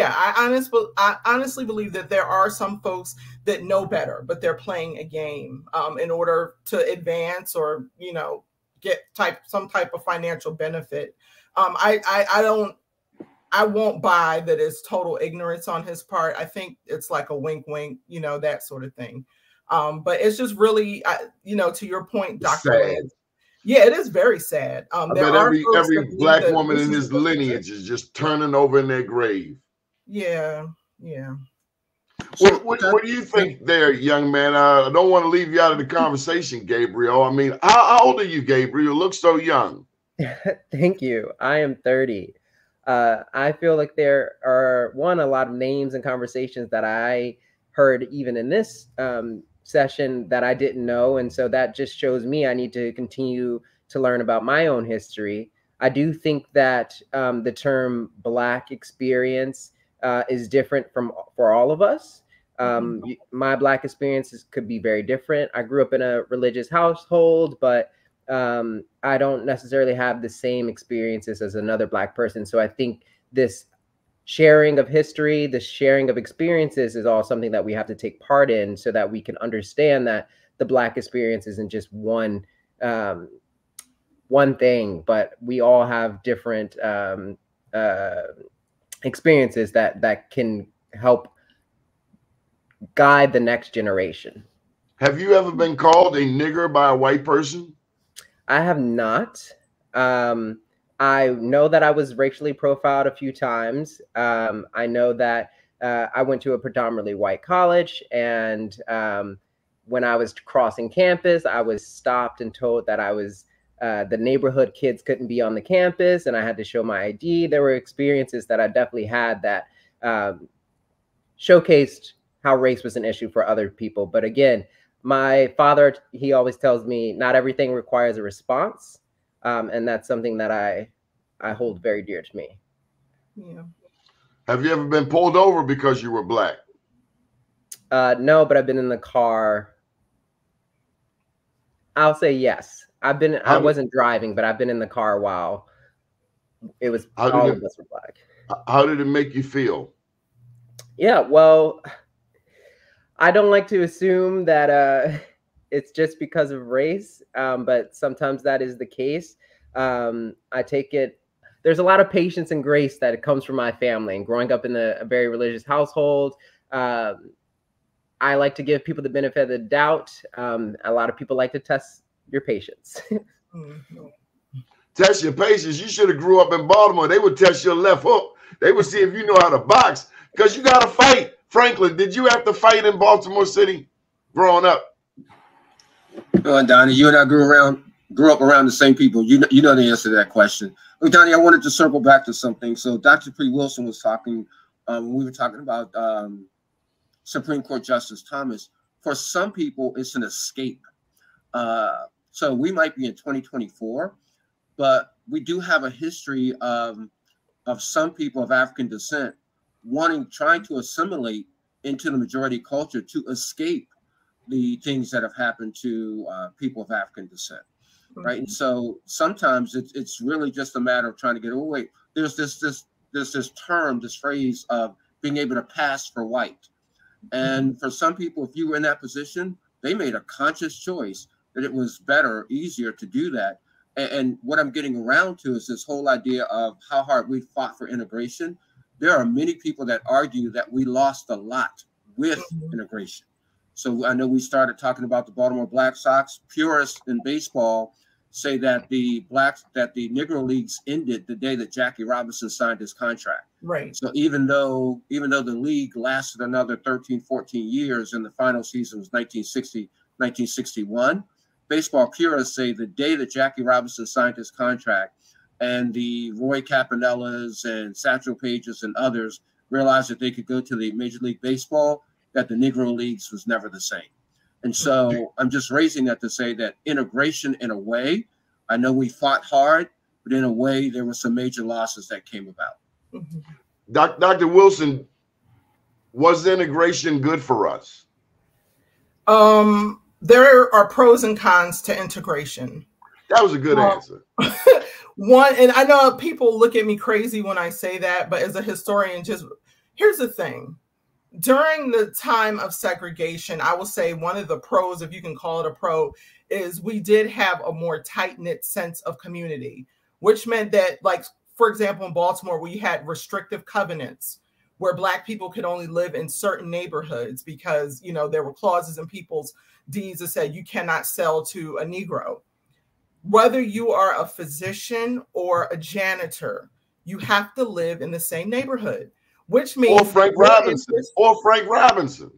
Speaker 7: I honestly believe that there are some folks that know better, but they're playing a game in order to advance or, you know, get some type of financial benefit. I won't buy that it's total ignorance on his part. I think it's like a wink, wink, you know, that sort of thing. But it's just really, you know, to your point, Dr. Lance, yeah, it is very sad.
Speaker 5: There are every Black woman in his lineage is just turning over in their grave.
Speaker 7: Yeah, yeah.
Speaker 5: What do you think there, young man? I don't want to leave you out of the conversation, Gabriel. I mean, how old are you, Gabriel? You look so young.
Speaker 9: Thank you. I am 30. I feel like there are, a lot of names and conversations that I heard even in this session that I didn't know. And so that just shows me I need to continue to learn about my own history. I do think that the term Black experience is different for all of us. My Black experiences could be very different. I grew up in a religious household, but I don't necessarily have the same experiences as another Black person. So I think this sharing of history, the sharing of experiences is all something that we have to take part in, so that we can understand that the Black experience isn't just one thing, but we all have different experiences that can help guide the next generation.
Speaker 5: Have you ever been called a nigger by a white person?
Speaker 9: I have not. I know that I was racially profiled a few times. I know that I went to a predominantly white college, and when I was crossing campus, I was stopped and told that I was the neighborhood kids couldn't be on the campus, and I had to show my ID. There were experiences that I definitely had that showcased how race was an issue for other people. But again, my father, he always tells me not everything requires a response. And that's something that I hold very dear to me.
Speaker 7: Yeah.
Speaker 5: Have you ever been pulled over because you were Black?
Speaker 9: No, but I've been in the car. I'll say yes. I wasn't driving, but I've been in the car while it was all of us were Black.
Speaker 5: How did it make you feel?
Speaker 9: Yeah, well, I don't like to assume that it's just because of race, but sometimes that is the case. I take it, there's a lot of patience and grace that comes from my family, and growing up in a very religious household. I like to give people the benefit of the doubt. A lot of people like to test your patience.
Speaker 5: Test your patience. You should have grew up in Baltimore. They would test your left hook. They would see if you know how to box, because you got to fight. Franklin, did you have to fight in Baltimore City growing up?
Speaker 8: Well, Donnie, you and I grew up around the same people. You know the answer to that question. Look, Donnie, I wanted to circle back to something. So Dr. Dupree Wilson was talking, we were talking about Supreme Court Justice Thomas. For some people, it's an escape. So we might be in 2024, but we do have a history of some people of African descent trying to assimilate into the majority culture to escape the things that have happened to people of African descent, right? And so sometimes it's really just a matter of trying to get away. There's this phrase of being able to pass for white. And for some people, if you were in that position, they made a conscious choice that it was better, easier to do that. And what I'm getting around to is this whole idea of how hard we fought for integration. There are many people that argue that we lost a lot with integration. So I know we started talking about the Baltimore Black Sox. Purists in baseball say that the Negro Leagues ended the day that Jackie Robinson signed his contract.
Speaker 7: Right.
Speaker 8: So even though the league lasted another 13, 14 years, and the final season was 1960, 1961, baseball purists say the day that Jackie Robinson signed his contract and the Roy Campanellas and Satchel Pages and others realized that they could go to the Major League Baseball, that the Negro Leagues was never the same. And so I'm just raising that to say that integration, in a way, I know we fought hard, but in a way, there were some major losses that came about.
Speaker 5: Dr. Wilson, was integration good for us?
Speaker 7: There are pros and cons to integration.
Speaker 5: That was a good answer.
Speaker 7: One, and I know people look at me crazy when I say that, but as a historian, here's the thing. During the time of segregation, I will say one of the pros, if you can call it a pro, is we did have a more tight-knit sense of community, which meant that, like, for example, in Baltimore, we had restrictive covenants where Black people could only live in certain neighborhoods because, you know, there were clauses in people's deeds that said you cannot sell to a Negro. Whether you are a physician or a janitor, you have to live in the same neighborhood. Which means
Speaker 5: or Frank Robinson.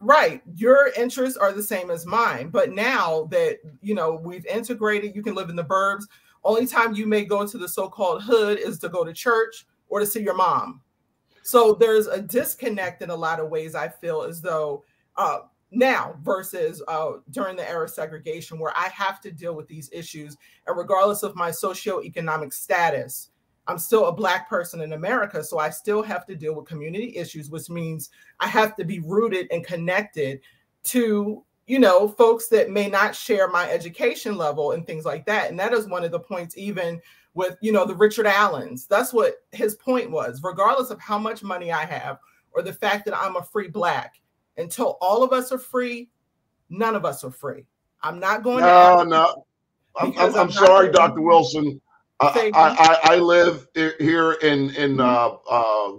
Speaker 7: Right. Your interests are the same as mine. But now that, you know, we've integrated, you can live in the burbs. Only time you may go to the so-called hood is to go to church or to see your mom. So there's a disconnect in a lot of ways, I feel, as though now versus during the era of segregation, where I have to deal with these issues. And regardless of my socioeconomic status, I'm still a Black person in America, so I still have to deal with community issues, which means I have to be rooted and connected to, you know, folks that may not share my education level and things like that. And that is one of the points, even with, you know, the Richard Allens. That's what his point was. Regardless of how much money I have or the fact that I'm a free Black, until all of us are free, none of us are free. I'm not going to.
Speaker 5: I'm sorry, Dr. Wilson. I live here in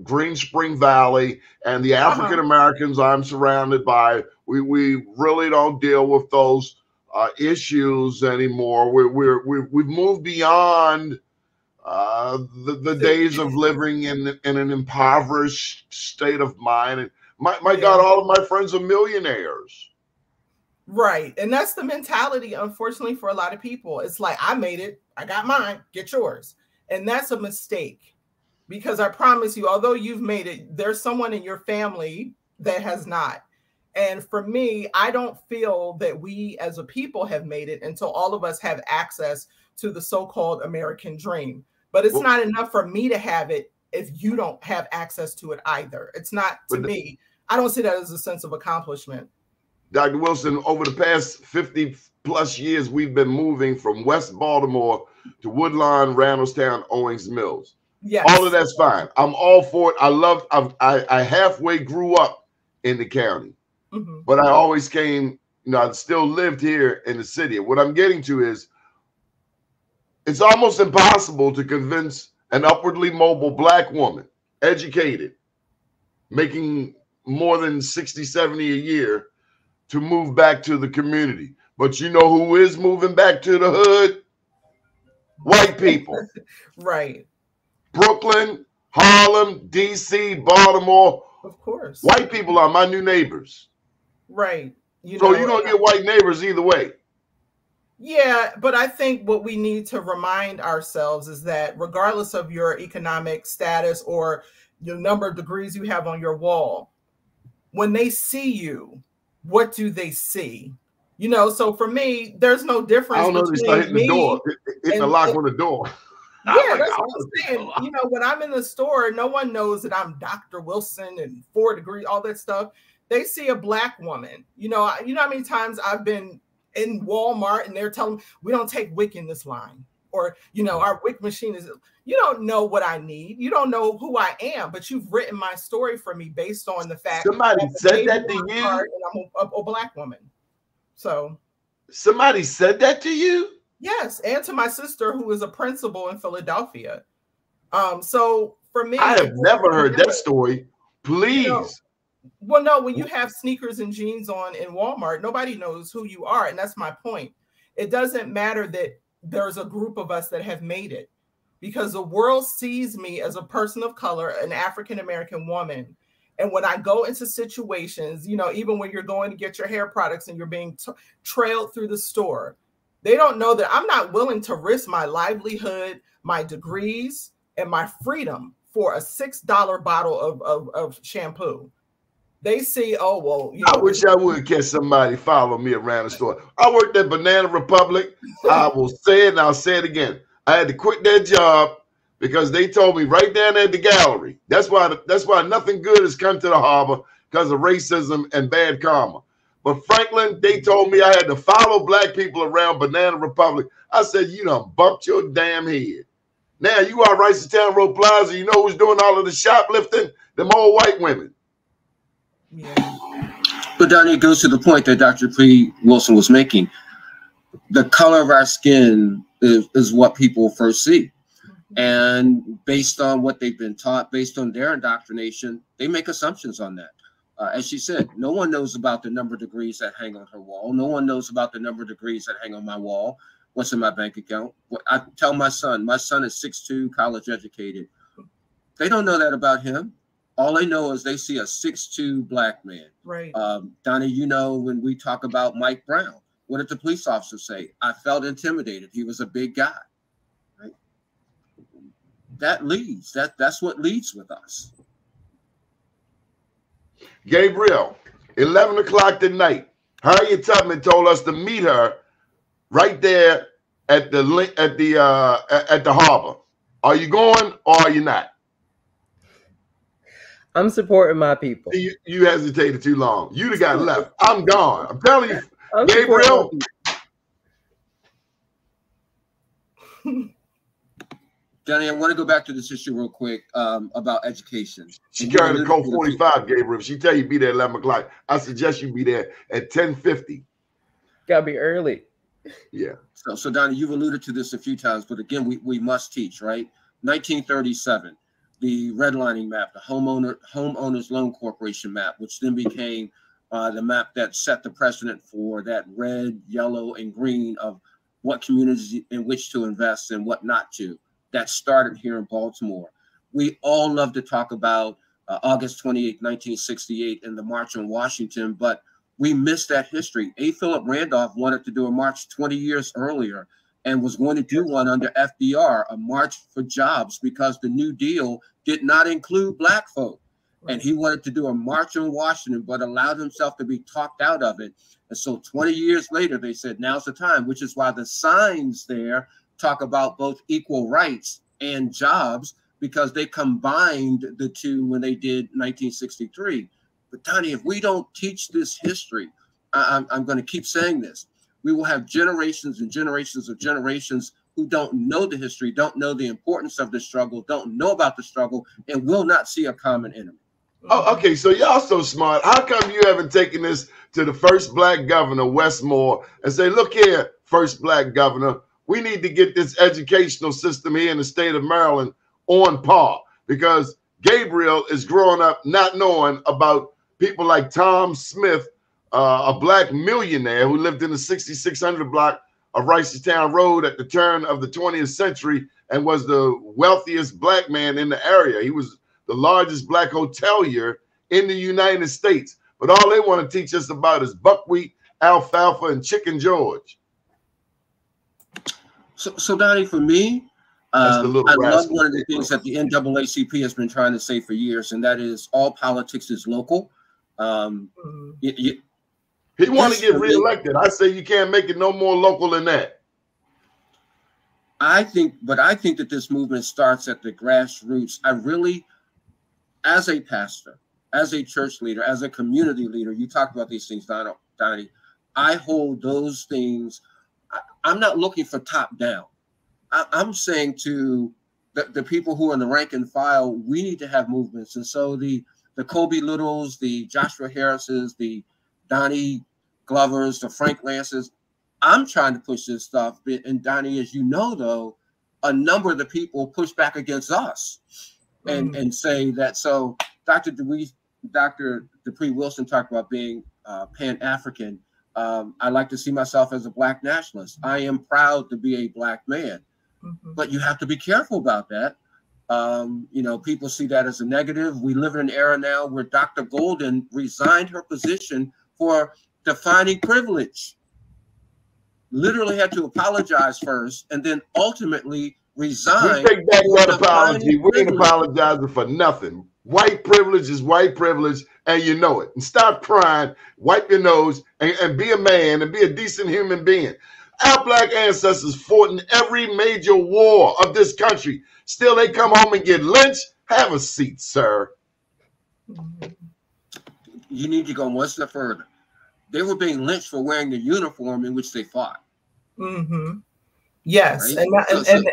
Speaker 5: Green Spring Valley, and the African Americans I'm surrounded by, we really don't deal with those issues anymore. We've moved beyond the days of living in an impoverished state of mind. And my God, all of my friends are millionaires.
Speaker 7: Right. And that's the mentality, unfortunately, for a lot of people. It's like, I made it. I got mine. Get yours. And that's a mistake, because I promise you, although you've made it, there's someone in your family that has not. And for me, I don't feel that we as a people have made it until all of us have access to the so-called American dream. But it's not enough for me to have it if you don't have access to it either. It's not, to me, I don't see that as a sense of accomplishment.
Speaker 5: Dr. Wilson, over the past 50 plus years, we've been moving from West Baltimore to Woodlawn, Randallstown, Owings Mills.
Speaker 7: Yes.
Speaker 5: All of that's fine. I'm all for it. I halfway grew up in the county, but I always came, you know, I still lived here in the city. And what I'm getting to is, it's almost impossible to convince an upwardly mobile Black woman, educated, making more than 60, 70 a year, to move back to the community. But you know who is moving back to the hood? White people.
Speaker 7: Right.
Speaker 5: Brooklyn, Harlem, DC, Baltimore.
Speaker 7: Of course.
Speaker 5: White people are my new neighbors.
Speaker 7: Right.
Speaker 5: So you're going to get white neighbors either way.
Speaker 7: Yeah, but I think what we need to remind ourselves is that regardless of your economic status or the number of degrees you have on your wall, when they see you, what do they see? You know, so for me, there's no difference.
Speaker 5: I don't know, they start hitting the door, hitting the lock on the door.
Speaker 7: Yeah, that's what I'm saying. You know, when I'm in the store, no one knows that I'm Dr. Wilson and 4 degrees, all that stuff. They see a Black woman. You know how many times I've been in Walmart and they're telling me, we don't take WIC in this line. or, you know, our WIC machine is, you don't know what I need. You don't know who I am, but you've written my story for me based on the fact
Speaker 5: somebody
Speaker 7: that
Speaker 5: said that to you,
Speaker 7: and I'm a Black woman. So
Speaker 5: somebody said that to you?
Speaker 7: Yes, and to my sister, who is a principal in Philadelphia. So for me,
Speaker 5: I have never heard that story. Please.
Speaker 7: You know, well, no, when you have sneakers and jeans on in Walmart, nobody knows who you are. And that's my point. It doesn't matter that there's a group of us that have made it, because the world sees me as a person of color, an African-American woman. And when I go into situations, you know, even when you're going to get your hair products and you're being trailed through the store, they don't know that I'm not willing to risk my livelihood, my degrees, and my freedom for a $6 bottle of shampoo. They see, oh, well, you know,
Speaker 5: I wish I would catch somebody follow me around the store. I worked at Banana Republic. I will say it and I'll say it again. I had to quit that job because they told me right down at the gallery. That's why nothing good has come to the harbor, because of racism and bad karma. But Franklin, they told me I had to follow Black people around Banana Republic. I said, you done bumped your damn head. Now you are Ricerstown Road Plaza. You know who's doing all of the shoplifting? Them old white women.
Speaker 7: Yeah.
Speaker 8: But Donnie, it goes to the point that Dr. P. Wilson was making. The color of our skin is what people first see. And based on what they've been taught, based on their indoctrination, they make assumptions on that. As she said, no one knows about the number of degrees that hang on her wall. No one knows about the number of degrees that hang on my wall. What's in my bank account? I tell my son is 6'2", college educated. They don't know that about him. All they know is they see a 6'2" Black man.
Speaker 7: Right.
Speaker 8: Donnie, you know, when we talk about Mike Brown, what did the police officer say? I felt intimidated. He was a big guy. Right? That leads. That's what leads with us.
Speaker 5: Gabriel, 11 o'clock tonight. Harriet Tubman told us to meet her right there at the harbor. Are you going or are you not?
Speaker 9: I'm supporting my people.
Speaker 5: You hesitated too long. You'd have got left. I'm gone. I'm telling you, Gabriel.
Speaker 8: Johnny, I want to go back to this issue real quick about education.
Speaker 5: She carried a code 45, Gabriel. She tell you be there at 11 o'clock. I suggest you be there at 10:50.
Speaker 9: Gotta be early.
Speaker 5: Yeah.
Speaker 8: So Donnie, you've alluded to this a few times, but again, we must teach, right? 1937, the redlining map, the Homeowners Loan Corporation map, which then became the map that set the precedent for that red, yellow, and green of what communities in which to invest and what not to. That started here in Baltimore. We all love to talk about August 28, 1968 and the March on Washington, but we missed that history. A. Philip Randolph wanted to do a march 20 years earlier and was going to do one under FDR, a march for jobs, because the New Deal did not include Black folk. And he wanted to do a march on Washington, but allowed himself to be talked out of it. And so 20 years later, they said, now's the time, which is why the signs there talk about both equal rights and jobs, because they combined the two when they did 1963. But Donnie, if we don't teach this history, I'm going to keep saying this, we will have generations and generations of generations who don't know the history, don't know the importance of the struggle, don't know about the struggle, and will not see a common enemy.
Speaker 5: Oh, okay. So y'all so smart. How come you haven't taken this to the first Black governor, Westmore, and say, look here, first Black governor, we need to get this educational system here in the state of Maryland on par, because Gabriel is growing up not knowing about people like Tom Smith, a Black millionaire who lived in the 6600 block of Ricerstown Road at the turn of the 20th century and was the wealthiest Black man in the area. He was the largest Black hotelier in the United States. But all they want to teach us about is buckwheat, alfalfa, and Chicken George.
Speaker 8: So Donnie, for me, I love one of the things that the NAACP has been trying to say for years, and that is all politics is local. He
Speaker 5: want to get reelected. I say you can't make it no more local than that.
Speaker 8: I think that this movement starts at the grassroots. I really, as a pastor, as a church leader, as a community leader, you talked about these things, Donnie. I hold those things. I'm not looking for top down. I'm saying to the people who are in the rank and file, we need to have movements. And so the Kobe Littles, the Joshua Harrises, the Donnie Glovers, the Frank Lances, I'm trying to push this stuff. And Donnie, as you know, though, a number of the people push back against us and say that. So Dr. Dupree Wilson talked about being Pan-African. I like to see myself as a Black nationalist. I am proud to be a Black man, but you have to be careful about that. You know, people see that as a negative. We live in an era now where Dr. Golden resigned her position for defining privilege. Literally had to apologize first and then ultimately resign.
Speaker 5: We take back that apology. We ain't apologizing for nothing. White privilege is white privilege, and you know it. And stop crying, wipe your nose, and be a man and be a decent human being. Our Black ancestors fought in every major war of this country. Still, they come home and get lynched. Have a seat, sir.
Speaker 8: You need to go one step further. They were being lynched for wearing the uniform in which they fought.
Speaker 7: Yes,
Speaker 8: right?
Speaker 7: and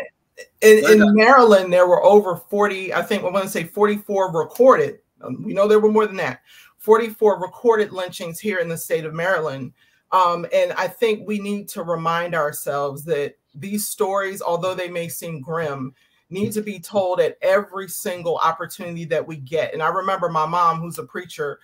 Speaker 7: in Maryland, there were over 40, I think I want to say 44 recorded. We know there were more than that. 44 recorded lynchings here in the state of Maryland. And I think we need to remind ourselves that these stories, although they may seem grim, need to be told at every single opportunity that we get. And I remember my mom, who's a preacher,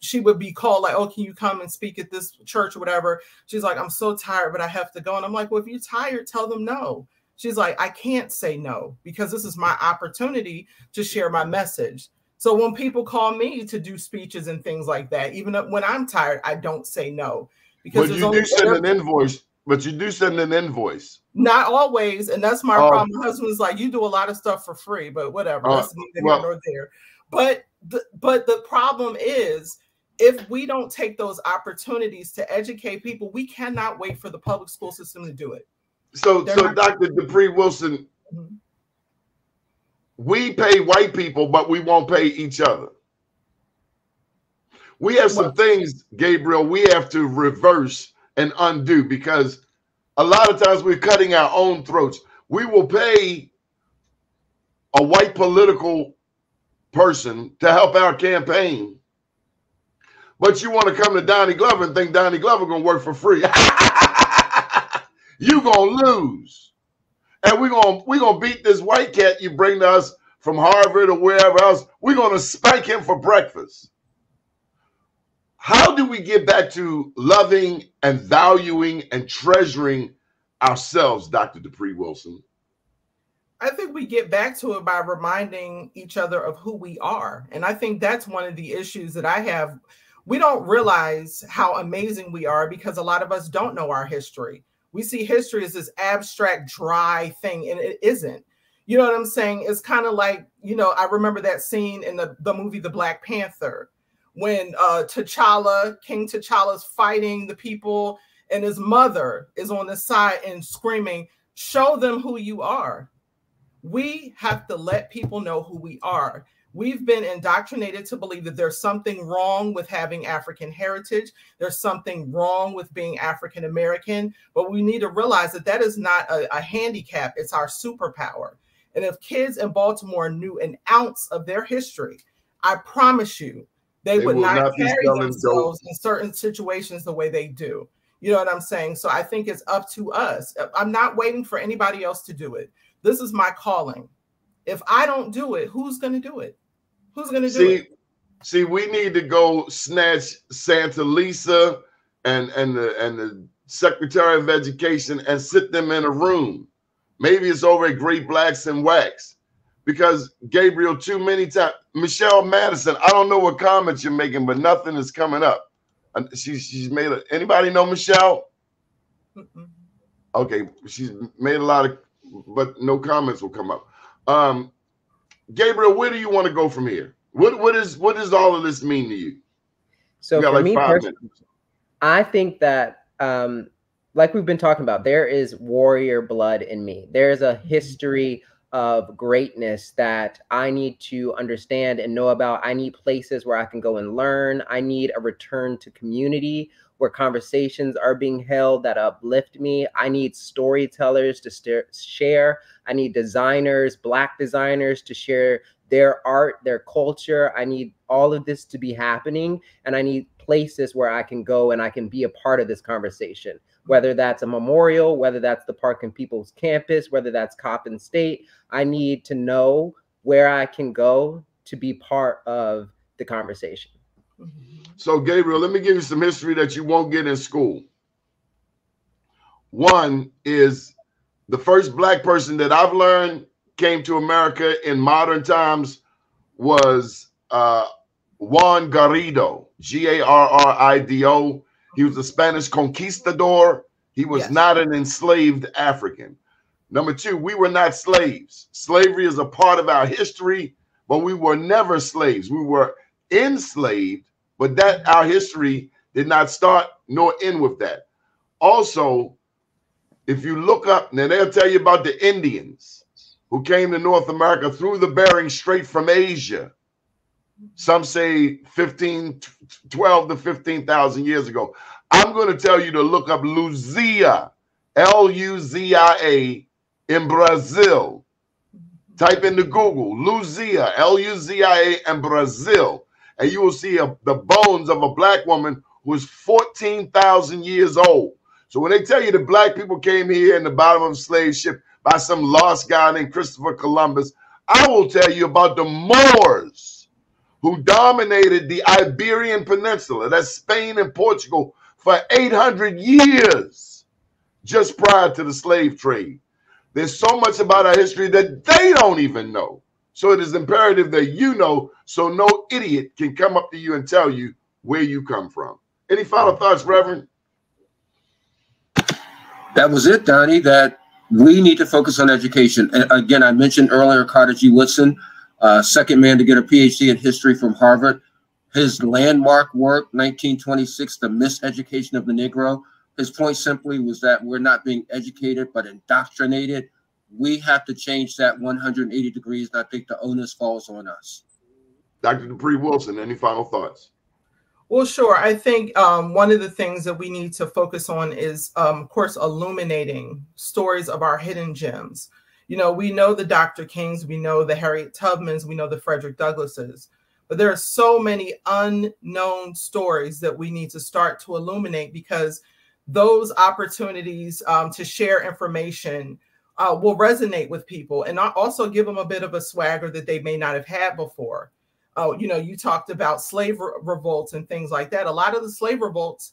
Speaker 7: she would be called like, oh, can you come and speak at this church or whatever? She's like, I'm so tired, but I have to go. And I'm like, well, if you're tired, tell them no. She's like, I can't say no because this is my opportunity to share my message. So when people call me to do speeches and things like that, even when I'm tired, I don't say no. Because
Speaker 5: but you do send an invoice. But you do send an invoice.
Speaker 7: Not always, and that's my problem. My husband's like, you do a lot of stuff for free, but whatever. That's neither here nor there. But the problem is, if we don't take those opportunities to educate people, we cannot wait for the public school system to do it.
Speaker 5: So Dr. Dupree Wilson, we pay white people, but we won't pay each other. We have some things, Gabriel, we have to reverse and undo because a lot of times we're cutting our own throats. We will pay a white political person to help our campaign, but you want to come to Donnie Glover and think Donnie Glover gonna work for free. You gonna lose, and we're gonna beat this white cat you bring to us from Harvard or wherever else. We're gonna spank him for breakfast. How do we get back to loving and valuing and treasuring ourselves, Dr. Dupree Wilson?
Speaker 7: I think we get back to it by reminding each other of who we are. And I think that's one of the issues that I have. We don't realize how amazing we are because a lot of us don't know our history. We see history as this abstract, dry thing, and it isn't. You know what I'm saying? It's kind of like, you know, I remember that scene in the movie The Black Panther when King T'Challa's fighting the people and his mother is on the side and screaming, show them who you are. We have to let people know who we are. We've been indoctrinated to believe that there's something wrong with having African heritage. There's something wrong with being African American, but we need to realize that that is not a handicap. It's our superpower. And if kids in Baltimore knew an ounce of their history, I promise you, they would not carry themselves in certain situations the way they do. You know what I'm saying? So I think it's up to us. I'm not waiting for anybody else to do it. This is my calling. If I don't do it, who's going to do it? Who's going to do it?
Speaker 5: See, we need to go snatch Santa Lisa and the Secretary of Education and sit them in a room. Maybe it's over at Great Blacks and Wax. Because Gabriel, too many times, Michelle Madison, I don't know what comments you're making, but nothing is coming up. She's made anybody know Michelle? Okay, she's made a lot of, but no comments will come up. Gabriel, where do you want to go from here? What does all of this mean to you?
Speaker 9: So for me personally, I think that like we've been talking about, there is warrior blood in me. There's a history of greatness that I need to understand and know about. I need places where I can go and learn. I need a return to community where conversations are being held that uplift me. I need storytellers to share. I need designers, Black designers, to share their art, their culture. I need all of this to be happening, and I need places where I can go and I can be a part of this conversation, whether that's a memorial, whether that's the Park and People's Campus, whether that's Coppin State. I need to know where I can go to be part of the conversation.
Speaker 5: So, Gabriel, let me give you some history that you won't get in school. One is the first Black person that I've learned came to America in modern times was Juan Garrido, Garrido. He was a Spanish conquistador. He was not an enslaved African. Number two, we were not slaves. Slavery is a part of our history, but we were never slaves. We were enslaved, but that our history did not start nor end with that. Also, if you look up, now they'll tell you about the Indians who came to North America through the Bering Strait from Asia. Some say 12 to 15,000 years ago. I'm going to tell you to look up Luzia, Luzia, in Brazil. Type into Google, Luzia, Luzia, in Brazil, and you will see the bones of a Black woman who was 14,000 years old. So when they tell you that Black people came here in the bottom of a slave ship by some lost guy named Christopher Columbus, I will tell you about the Moors who dominated the Iberian Peninsula, that's Spain and Portugal, for 800 years, just prior to the slave trade. There's so much about our history that they don't even know. So it is imperative that you know, so no idiot can come up to you and tell you where you come from. Any final thoughts, Reverend?
Speaker 8: That was it, Donnie, that we need to focus on education. And again, I mentioned earlier Carter G. Woodson, second man to get a PhD in history from Harvard. His landmark work, 1926, The Miseducation of the Negro. His point simply was that we're not being educated, but indoctrinated. We have to change that 180 degrees, and I think the onus falls on us.
Speaker 5: Dr. Dupree Wilson, any final thoughts?
Speaker 7: Well, sure. I think one of the things that we need to focus on is, of course, illuminating stories of our hidden gems. You know, we know the Dr. Kings, we know the Harriet Tubmans, we know the Frederick Douglasses, but there are so many unknown stories that we need to start to illuminate, because those opportunities to share information will resonate with people and also give them a bit of a swagger that they may not have had before. You know, you talked about slave revolts and things like that. A lot of the slave revolts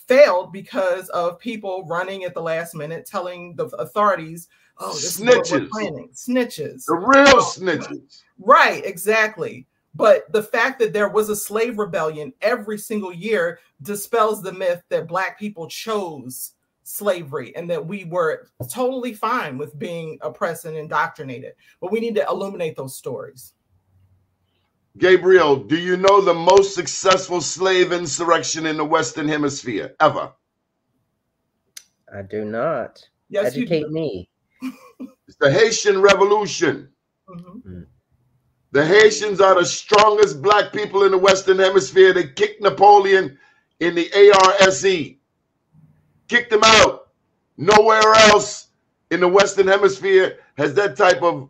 Speaker 7: failed because of people running at the last minute, telling the authorities, oh, this
Speaker 5: snitches.
Speaker 7: Is what we're planning. Snitches.
Speaker 5: The real snitches.
Speaker 7: Right, exactly. But the fact that there was a slave rebellion every single year dispels the myth that Black people chose slavery and that we were totally fine with being oppressed and indoctrinated. But we need to illuminate those stories.
Speaker 5: Gabriel, do you know the most successful slave insurrection in the Western Hemisphere ever?
Speaker 9: I do not.
Speaker 7: Yes,
Speaker 9: educate me.
Speaker 5: It's the Haitian Revolution.
Speaker 7: Mm-hmm.
Speaker 5: The Haitians are the strongest Black people in the Western Hemisphere. They kicked Napoleon in the ARSE. Kicked him out. Nowhere else in the Western Hemisphere has that type of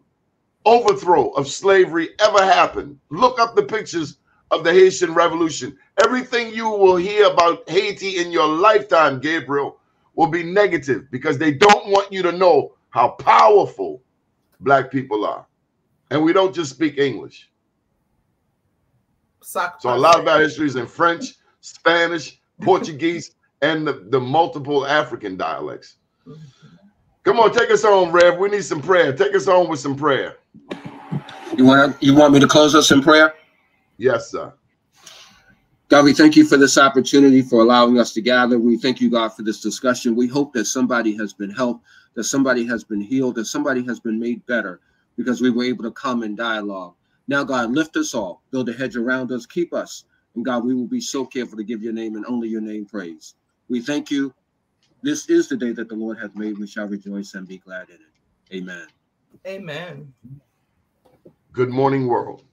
Speaker 5: overthrow of slavery ever happened. Look up the pictures of the Haitian Revolution. Everything you will hear about Haiti in your lifetime, Gabriel, will be negative because they don't want you to know how powerful Black people are. And we don't just speak English. So a lot of our history is in French, Spanish, Portuguese, and the multiple African dialects. Come on, take us home, Rev. We need some prayer. Take us home with some prayer.
Speaker 8: You want me to close us in prayer?
Speaker 5: Yes, sir.
Speaker 8: God, we thank you for this opportunity, for allowing us to gather. We thank you, God, for this discussion. We hope that somebody has been helped, that somebody has been healed, that somebody has been made better because we were able to come in dialogue. Now, God, lift us all, build a hedge around us, keep us. And God, we will be so careful to give your name and only your name praise. We thank you. This is the day that the Lord hath made. We shall rejoice and be glad in it. Amen.
Speaker 7: Amen.
Speaker 5: Good morning, world.